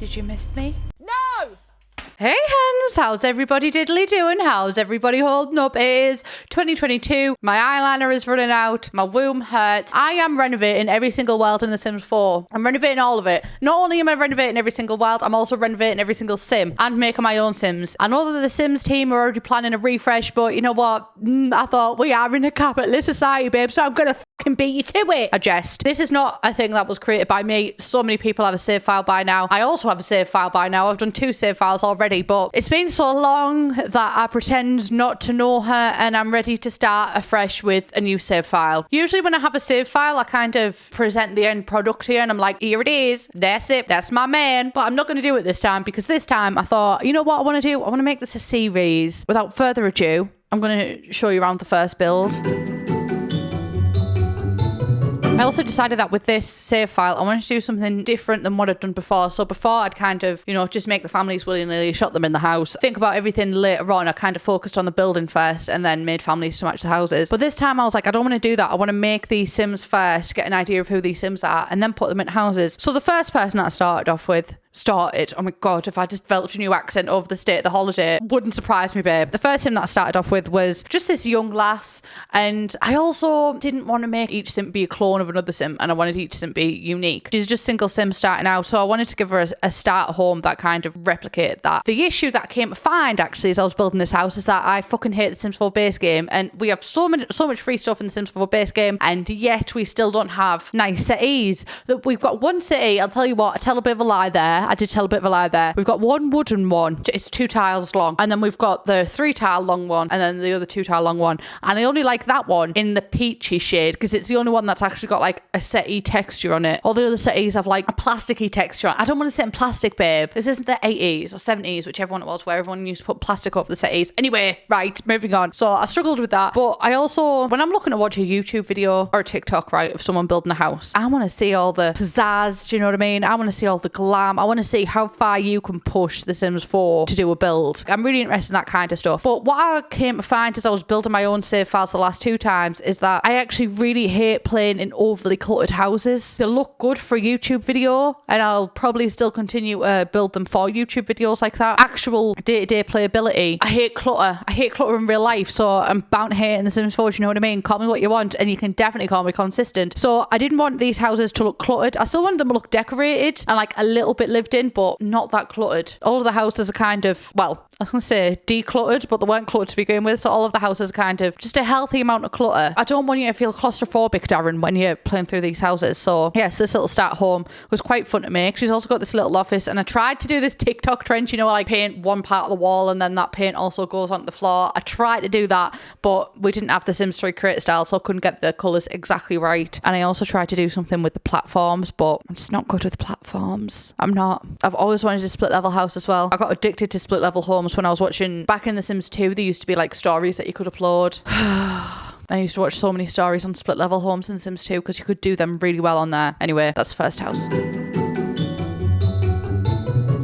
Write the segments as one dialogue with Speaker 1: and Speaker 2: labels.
Speaker 1: Did you miss me?
Speaker 2: No!
Speaker 1: Hey hens, how's everybody diddly doing? How's everybody holding up? It is 2022, my eyeliner is running out, my womb hurts. I am renovating every single world in The Sims 4. I'm renovating all of it. Not only am I renovating every single world, I'm also renovating every single sim and making my own sims. I know that the Sims team are already planning a refresh, but you know what? I thought we are in a capitalist society, babe, so I'm gonna fucking beat you to it. I jest. This is not a thing that was created by me. So many people have a save file by now. I also have a save file by now. I've done 2 save files already. But it's been so long that I pretend not to know her and I'm ready to start afresh with a new save file. Usually when I have a save file, I kind of present the end product here and I'm like, here it is. That's it. That's my man. But I'm not going to do it this time because this time I thought, you know what I want to do? I want to make this a series. Without further ado, I'm going to show you around the first build. I also decided that with this save file, I wanted to do something different than what I'd done before. So before I'd kind of, you know, just make the families willy-nilly, shot them in the house. Think about everything later on. I kind of focused on the building first and then made families to match the houses. But this time I was like, I don't want to do that. I want to make these sims first, get an idea of who these sims are and then put them in houses. So the first person that I started off with, oh my god, if I just developed a new accent over the state of the holiday, wouldn't surprise me, babe. The first sim that I started off with was just this young lass, and I also didn't want to make each sim be a clone of another sim, and I wanted each sim to be unique. She's just single sim starting out, so I wanted to give her a start home that kind of replicated that. The issue that I came to find actually as I was building this house is that I fucking hate the Sims 4 base game, and we have so much free stuff in the Sims 4 base game, and yet we still don't have nice cities. That we've got one city, I'll tell you what, I tell a bit of a lie there. I did tell a bit of a lie there. We've got one wooden one. It's 2 tiles long. And then we've got the 3 tile long one. And then the other 2 tile long one. And I only like that one in the peachy shade because it's the only one that's actually got like a settee texture on it. All the other settees have like a plasticky texture on it. I don't want to sit in plastic, babe. This isn't the 80s or 70s, whichever one it was, where everyone used to put plastic over the settees. Anyway, right, moving on. So I struggled with that. But I also, when I'm looking to watch a YouTube video or a TikTok, right, of someone building a house, I want to see all the pizzazz, do you know what I mean? I want to see all the glam. I want to see how far you can push The Sims 4 to do a build. I'm really interested in that kind of stuff. But what I came to find as I was building my own save files the last 2 times is that I actually really hate playing in overly cluttered houses. They look good for a YouTube video and I'll probably still continue to build them for YouTube videos like that. Actual day-to-day playability, I hate clutter. I hate clutter in real life, so I'm bound to hate in The Sims 4, do you know what I mean? Call me what you want and you can definitely call me consistent. So I didn't want these houses to look cluttered. I still wanted them to look decorated and like a little bit lived in, but not that cluttered. All of the houses are kind of, well, I was going to say decluttered, but they weren't cluttered to begin with. So all of the houses are kind of just a healthy amount of clutter. I don't want you to feel claustrophobic, Darren, when you're playing through these houses. So yes, this little start home was quite fun to make. She's also got this little office and I tried to do this TikTok trend, you know, like paint one part of the wall and then that paint also goes onto the floor. I tried to do that, but we didn't have the Sims 3 creator style, so I couldn't get the colours exactly right. And I also tried to do something with the platforms, but I'm just not good with platforms. I'm not. I've always wanted a split level house as well. I got addicted to split level homes when I was watching back in The Sims 2. There used to be like stories that you could upload. I used to watch so many stories on split level homes in The Sims 2 because you could do them really well on there. Anyway, that's the first house.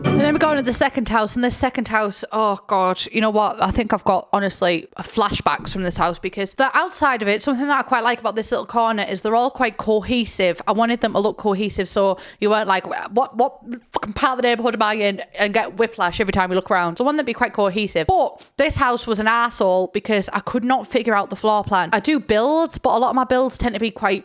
Speaker 1: And then we go into the second house, and this second house, oh god, you know what? I think I've got, honestly, flashbacks from this house because the outside of it, something that I quite like about this little corner is they're all quite cohesive. I wanted them to look cohesive so you weren't like, what fucking part of the neighbourhood am I in, and get whiplash every time you look around. So I wanted them to be quite cohesive. But this house was an arsehole because I could not figure out the floor plan. I do builds, but a lot of my builds tend to be quite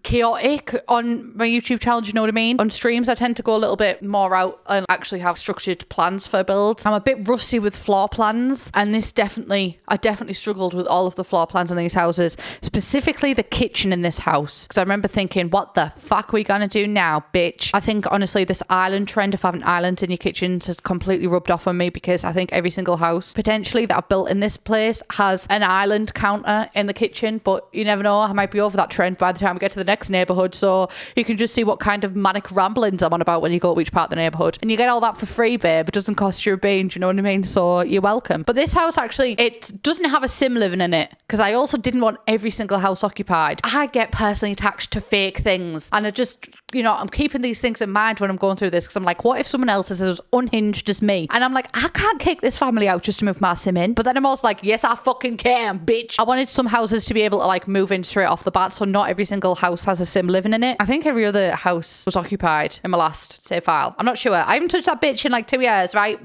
Speaker 1: chaotic on my YouTube channel, do you know what I mean? On streams I tend to go a little bit more out and actually have structured plans for builds. I'm a bit rusty with floor plans, and I definitely struggled with all of the floor plans in these houses, specifically the kitchen in this house, because I remember thinking, what the fuck are we gonna do now, bitch? I think honestly this island trend of having islands in your kitchens has completely rubbed off on me because I think every single house potentially that I've built in this place has an island counter in the kitchen, but you never know, I might be over that trend by the time we get to the next neighbourhood, so you can just see what kind of manic ramblings I'm on about when you go to each part of the neighbourhood, and you get all that for free, babe. It doesn't cost you a bean, do you know what I mean? So you're welcome. But this house actually, it doesn't have a sim living in it because I also didn't want every single house occupied. I get personally attached to fake things, and I just, you know, I'm keeping these things in mind when I'm going through this because I'm like, what if someone else is as unhinged as me? And I'm like, I can't kick this family out just to move my sim in. But then I'm also like, yes, I fucking can, bitch. I wanted some houses to be able to like move in straight off the bat, so not every single house house has a sim living in it. I think every other house was occupied in my last save file. I'm not sure. I haven't touched that bitch in like 2 years, right?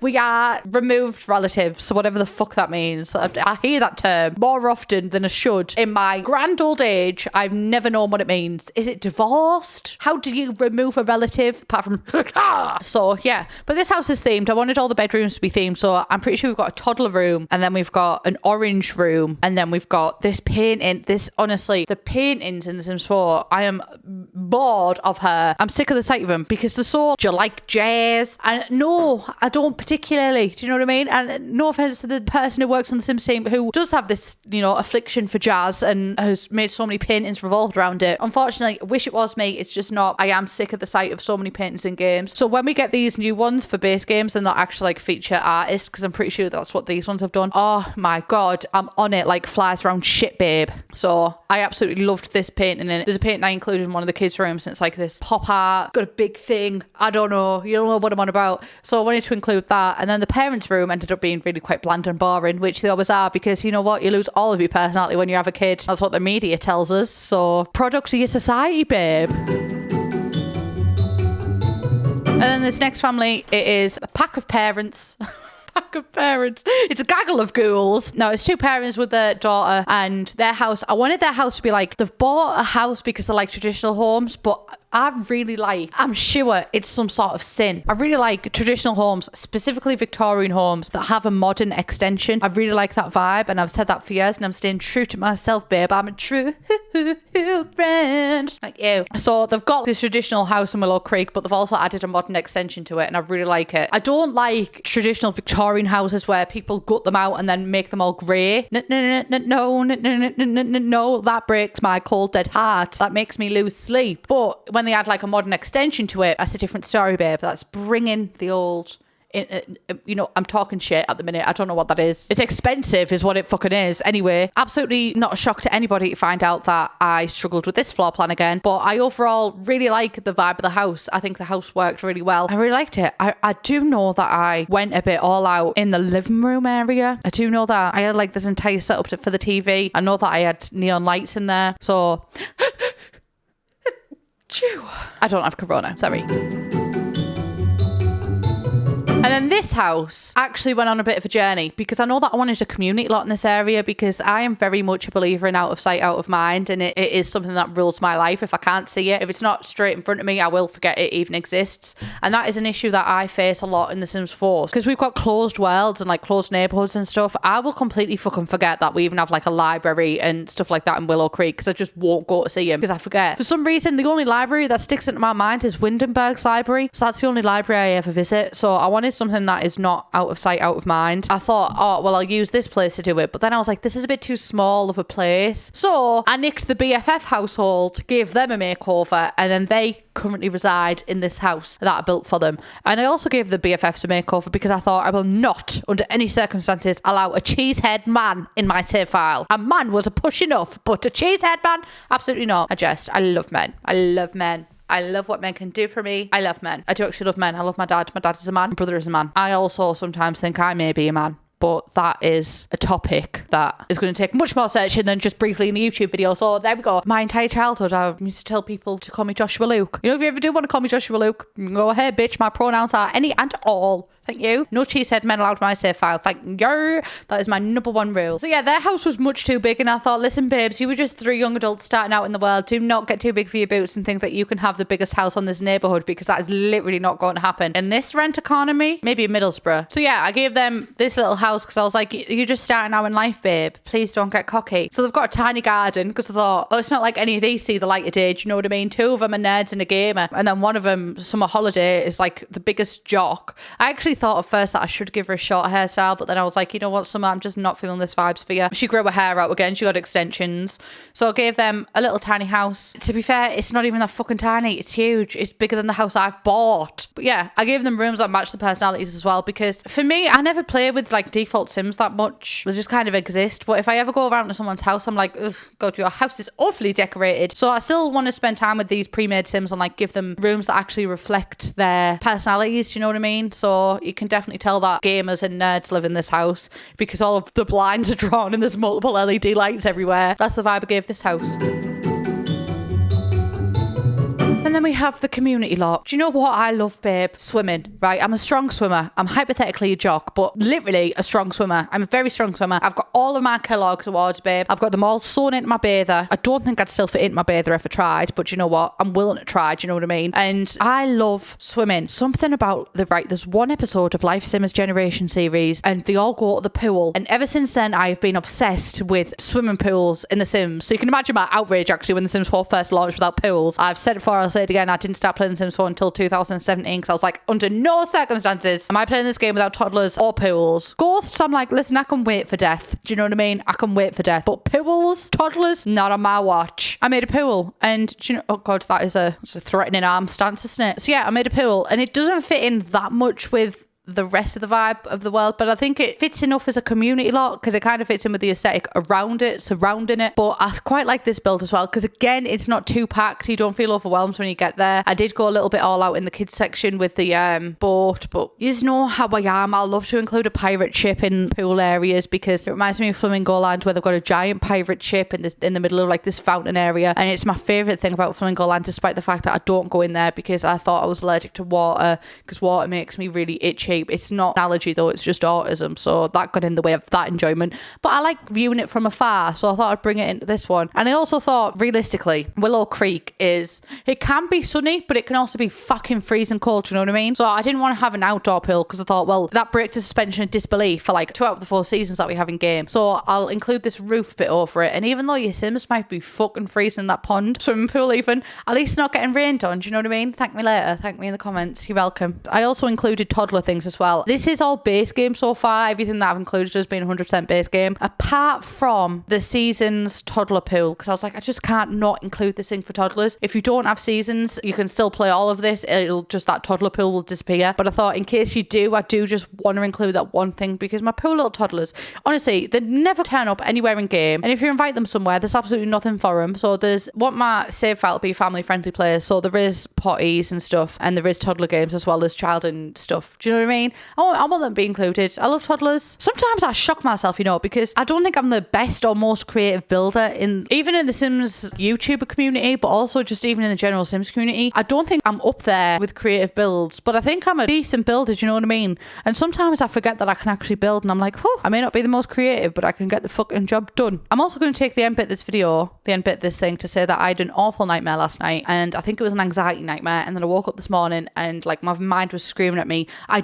Speaker 1: We are removed relatives, so whatever the fuck that means. I hear that term more often than I should. In my grand old age, I've never known what it means. Is it divorced? How do you remove a relative? Apart from... So, yeah. But this house is themed. I wanted all the bedrooms to be themed, so I'm pretty sure we've got a toddler room, and then we've got an orange room, and then we've got this painting. Honestly, the paintings in The Sims 4, I am bored of her. I'm sick of the sight of them because they're so... Do you like jazz? And no, I don't particularly. Do you know what I mean? And no offense to the person who works on the Sims team who does have this, affliction for jazz and has made so many paintings revolved around it. Unfortunately, I wish it was me. It's just not. I am sick of the sight of so many paintings in games. So when we get these new ones for base games, then they'll actually like feature artists, because I'm pretty sure that's what these ones have done. Oh my God, I'm on it like flies around shit, babe. So I absolutely loved this painting in it. There's a painting I included in one of the kids' rooms, and it's like this pop art, got a big thing. I don't know. You don't know what I'm on about. So I wanted to include that. And then the parents' room ended up being really quite bland and boring, which they always are, because you know what? You lose all of your personality when you have a kid. That's what the media tells us. So products of your society, babe. And then this next family, it is a pack of parents. Pack of parents. It's a gaggle of ghouls. No, it's two parents with their daughter and their house. I wanted their house to be like, they've bought a house because they like traditional homes, but I'm sure it's some sort of sin. I really like traditional homes, specifically Victorian homes that have a modern extension. I really like that vibe, and I've said that for years, and I'm staying true to myself, babe. I'm a true friend. Like you. So they've got this traditional house in Willow Creek, but they've also added a modern extension to it, and I really like it. I don't like traditional Victorian houses where people gut them out and then make them all grey. No, that breaks my cold dead heart. That makes me lose sleep. But when they add like a modern extension to it, that's a different story, babe. That's bringing the old... I'm talking shit at the minute. I don't know what that is. It's expensive is what it fucking is. Anyway, absolutely not a shock to anybody to find out that I struggled with this floor plan again. But I overall really like the vibe of the house. I think the house worked really well. I really liked it. I do know that I went a bit all out in the living room area. I do know that I had like this entire setup for the TV. I know that I had neon lights in there. So... I don't have corona, sorry. And then this house actually went on a bit of a journey, because I know that I wanted to communicate a lot in this area, because I am very much a believer in out of sight, out of mind. And it is something that rules my life. If I can't see it, if it's not straight in front of me, I will forget it even exists. And that is an issue that I face a lot in The Sims 4. Because we've got closed worlds and like closed neighborhoods and stuff. I will completely fucking forget that we even have like a library and stuff like that in Willow Creek, because I just won't go to see them because I forget. For some reason, the only library that sticks into my mind is Windenburg's library. So that's the only library I ever visit. So I wanted something that is not out of sight, out of mind. I thought, oh, well, I'll use this place to do it. But then I was like, this is a bit too small of a place. So I nicked the BFF household, gave them a makeover, and then they currently reside in this house that I built for them. And I also gave the BFFs a makeover because I thought I will not, under any circumstances, allow a cheesehead man in my save file. A man was a push enough, but a cheesehead man? Absolutely not. I love men. I love men. I love what men can do for me. I love men. I do actually love men. I love my dad. My dad is a man. My brother is a man. I also sometimes think I may be a man. But that is a topic that is going to take much more searching than just briefly in the YouTube video. So there we go. My entire childhood, I used to tell people to call me Joshua Luke. If you ever do want to call me Joshua Luke, go ahead, bitch. My pronouns are any and all. Thank you. No cheesehead men allowed in my save file. Thank you. That is my number one rule. So yeah, their house was much too big, and I thought, listen, babes, you were just 3 young adults starting out in the world. Do not get too big for your boots and think that you can have the biggest house on this neighborhood, because that is literally not going to happen in this rent economy. Maybe in Middlesbrough. So yeah, I gave them this little house because I was like, you're just starting out in life, babe. Please don't get cocky. So they've got a tiny garden, because I thought, oh, it's not like any of these see the light of day. Do you know what I mean? 2 of them are nerds and a gamer, and then one of them, summer holiday, is like the biggest jock. I actually thought at first that I should give her a short hairstyle, but then I was like, you know what, Summer, I'm just not feeling this vibes for you. She grew her hair out again. She got extensions. So I gave them a little tiny house. To be fair, it's not even that fucking tiny. It's huge. It's bigger than the house I've bought. But yeah, I gave them rooms that match the personalities as well, because for me, I never play with like default Sims that much. They just kind of exist. But if I ever go around to someone's house, I'm like, ugh, God, your house is awfully decorated. So I still want to spend time with these pre-made Sims and like give them rooms that actually reflect their personalities. You know what I mean? So you can definitely tell that gamers and nerds live in this house, because all of the blinds are drawn and there's multiple LED lights everywhere. That's the vibe I gave this house. And then we have the community lot. Do you know what I love, babe? Swimming, right? I'm a strong swimmer. I'm hypothetically a jock, but literally a strong swimmer. I'm a very strong swimmer. I've got all of my Kellogg's awards, babe. I've got them all sewn into my bather. I don't think I'd still fit into my bather if I tried, but you know what? I'm willing to try, do you know what I mean? And I love swimming. Something about there's one episode of Life Simmers Generation series and they all go to the pool. And ever since then, I've been obsessed with swimming pools in The Sims. So you can imagine my outrage actually when The Sims 4 first launched without pools. I've said it before, I'll say it again. I didn't start playing The Sims 4 until 2017 because I was like, under no circumstances am I playing this game without toddlers or pools. Ghosts, I'm like, listen, I can wait for death. Do you know what I mean? I can wait for death. But pools, toddlers, not on my watch. I made a pool and do you know, oh God, it's a threatening arm stance, isn't it? So yeah, I made a pool and it doesn't fit in that much with the rest of the vibe of the world, but I think it fits enough as a community lot because it kind of fits in with the aesthetic around it, surrounding it. But I quite like this build as well because again, it's not too packed. You don't feel overwhelmed when you get there. I did go a little bit all out in the kids section with the boat, but you know how I am. I love to include a pirate ship in pool areas because it reminds me of Flamingo Land where they've got a giant pirate ship in the middle of like this fountain area, and it's my favorite thing about Flamingo Land, despite the fact that I don't go in there because I thought I was allergic to water because water makes me really itchy. It's not an allergy though, it's just autism, so that got in the way of that enjoyment. But I like viewing it from afar, so I thought I'd bring it into this one. And I also thought, realistically, Willow Creek it can be sunny, but it can also be fucking freezing cold, do you know what I mean? So I didn't want to have an outdoor pool because I thought, well, that breaks the suspension of disbelief for like 2 out of the 4 seasons that we have in game. So I'll include this roof bit over it, and even though your Sims might be fucking freezing in that pond, swimming pool even, at least not getting rained on, do you know what I mean? Thank me later, thank me in the comments, you're welcome. I also included toddler things as well. This is all base game so far. Everything that I've included has been 100% base game, apart from the seasons toddler pool, because I was like, I just can't not include this thing for toddlers. If you don't have seasons, you can still play all of this. That toddler pool will disappear. But I thought in case you do, I do just want to include that one thing because my poor little toddlers, honestly, they never turn up anywhere in game. And if you invite them somewhere, there's absolutely nothing for them. So want my save file to be family friendly players. So there is potties and stuff, and there is toddler games as well as child and stuff. Do you know what I mean? I want them to be included. I love toddlers. Sometimes I shock myself, because I don't think I'm the best or most creative builder even in the Sims YouTuber community, but also just even in the general Sims community. I don't think I'm up there with creative builds, but I think I'm a decent builder, do you know what I mean? And sometimes I forget that I can actually build and I'm like, whew, I may not be the most creative, but I can get the fucking job done. I'm also going to take the end bit this thing to say that I had an awful nightmare last night, and I think it was an anxiety nightmare, and then I woke up this morning and like my mind was screaming at me, I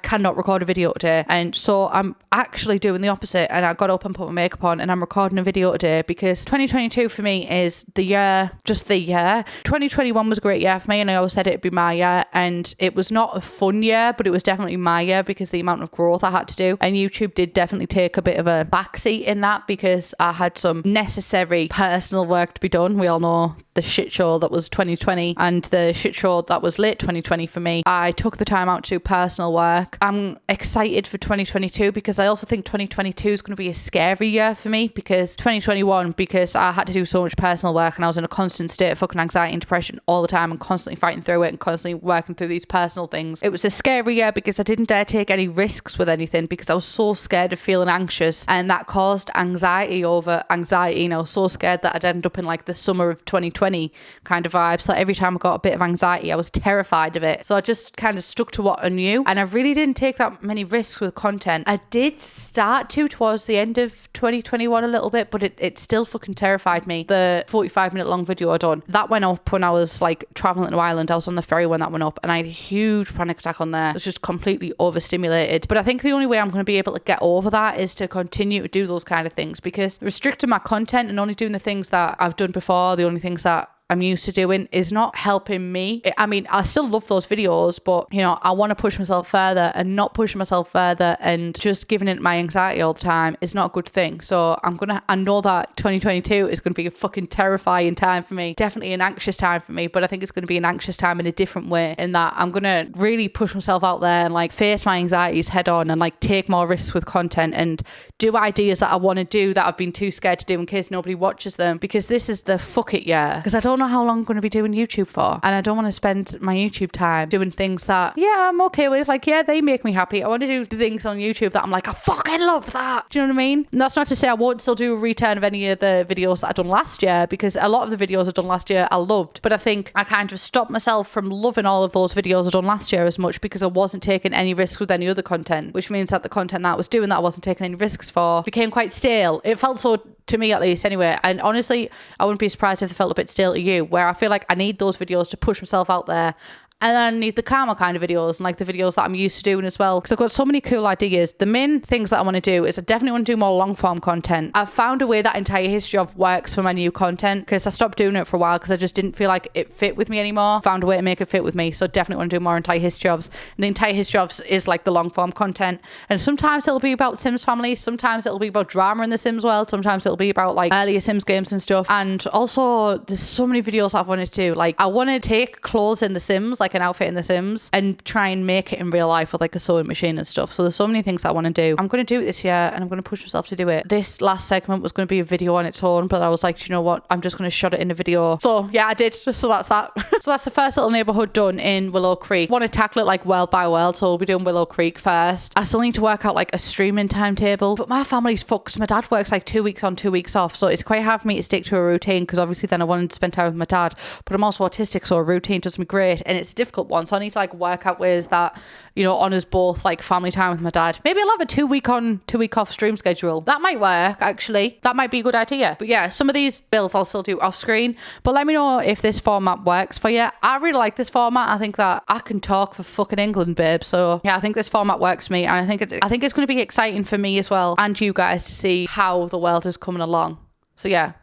Speaker 1: cannot record a video today. And so I'm actually doing the opposite, and I got up and put my makeup on and I'm recording a video today because 2022 for me is the year. 2021 was a great year for me, and I always said it'd be my year, and it was not a fun year, but it was definitely my year because the amount of growth I had to do, and YouTube did definitely take a bit of a backseat in that because I had some necessary personal work to be done. We all know the shit show that was 2020 and the shit show that was late 2020 for me. I took the time out to do personal work. I'm excited for 2022 because I also think 2022 is going to be a scary year for me because 2021, because I had to do so much personal work and I was in a constant state of fucking anxiety and depression all the time and constantly fighting through it and constantly working through these personal things. It was a scary year because I didn't dare take any risks with anything because I was so scared of feeling anxious, and that caused anxiety over anxiety, and I was so scared that I'd end up in like the summer of 2020 kind of vibe. So every time I got a bit of anxiety, I was terrified of it. So I just kind of stuck to what I knew, and I really didn't take that many risks with content. I did start to towards the end of 2021 a little bit, but it still fucking terrified me. The 45-minute long video I done, that went up when I was like traveling to Ireland. I was on the ferry when that went up, and I had a huge panic attack on there. I was just completely overstimulated. But I think the only way I'm going to be able to get over that is to continue to do those kind of things, because restricting my content and only doing the things that I've done before, the only things that I'm used to doing, is not helping me. I mean, I still love those videos, but I want to push myself further, and not pushing myself further and just giving it my anxiety all the time is not a good thing. So I know that 2022 is going to be a fucking terrifying time for me, definitely an anxious time for me, but I think it's going to be an anxious time in a different way, in that I'm going to really push myself out there and like face my anxieties head on and like take more risks with content and do ideas that I want to do that I've been too scared to do in case nobody watches them, because this is the fuck it year. Because I don't don't know how long I'm going to be doing YouTube for. And I don't want to spend my YouTube time doing things that, yeah, I'm okay with. Like, yeah, they make me happy. I want to do things on YouTube that I'm like, I fucking love that. Do you know what I mean? And that's not to say I won't still do a return of any of the videos that I've done last year, because a lot of the videos I've done last year I loved. But I think I kind of stopped myself from loving all of those videos I've done last year as much because I wasn't taking any risks with any other content, which means that the content that I was doing that I wasn't taking any risks for became quite stale. It felt so to me, at least, anyway. And honestly, I wouldn't be surprised if it felt a bit stale to you, where I feel like I need those videos to push myself out there. And then I need the calmer kind of videos and like the videos that I'm used to doing as well. Because I've got so many cool ideas. The main things that I want to do is I definitely want to do more long form content. I've found a way that entire history of works for my new content, because I stopped doing it for a while because I just didn't feel like it fit with me anymore. Found a way to make it fit with me. So definitely want to do more entire history ofs. And the entire history ofs is like the long form content. And sometimes it'll be about Sims families. Sometimes it'll be about drama in the Sims world. Sometimes it'll be about like earlier Sims games and stuff. And also there's so many videos I've wanted to do. Like I want to take clothes in the Sims, like an outfit in the Sims, and try and make it in real life with like a sewing machine and stuff. So there's so many things I want to do. I'm going to do it this year, and I'm going to push myself to do it. This last segment was going to be a video on its own, but I was like, do you know what? I'm just going to shot it in a video. So yeah, I did. So that's that. So that's the first little neighborhood done in Willow Creek. I want to tackle it like world by world, so we'll be doing Willow Creek first. I still need to work out like a streaming timetable, but my family's fucked. My dad works like 2 weeks on, 2 weeks off, so it's quite hard for me to stick to a routine, because obviously then I wanted to spend time with my dad, but I'm also autistic, so a routine does me great, and it's a difficult one. So I need to like work out ways that, you know, honors both like family time with my dad. Maybe I'll have a 2 week on, 2 week off stream schedule. That might work, actually. That might be a good idea. But yeah, some of these builds I'll still do off screen, but let me know if this format works for you. I really like this format. I think that I can talk for fucking England, babe. So yeah, I think this format works for me, and I think it's going to be exciting for me as well, and you guys, to see how the world is coming along. So yeah.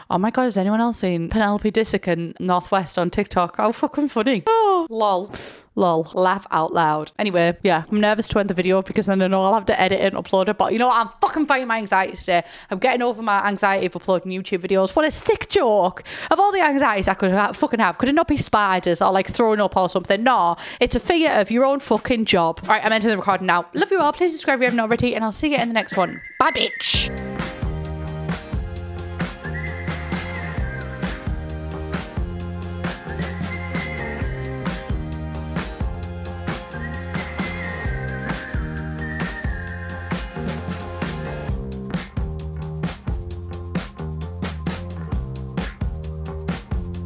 Speaker 1: Oh my god, has anyone else seen Penelope Disick Northwest on TikTok? How fucking funny. Oh, lol. Lol. Laugh out loud. Anyway, yeah, I'm nervous to end the video because then I know I'll have to edit it and upload it. But you know what? I'm fucking fighting my anxiety today. I'm getting over my anxiety of uploading YouTube videos. What a sick joke. Of all the anxieties I could fucking have, could it not be spiders or like throwing up or something? No, it's a figure of your own fucking job. All right, I'm ending the recording now. Love you all. Please subscribe if you haven't already, and I'll see you in the next one. Bye, bitch.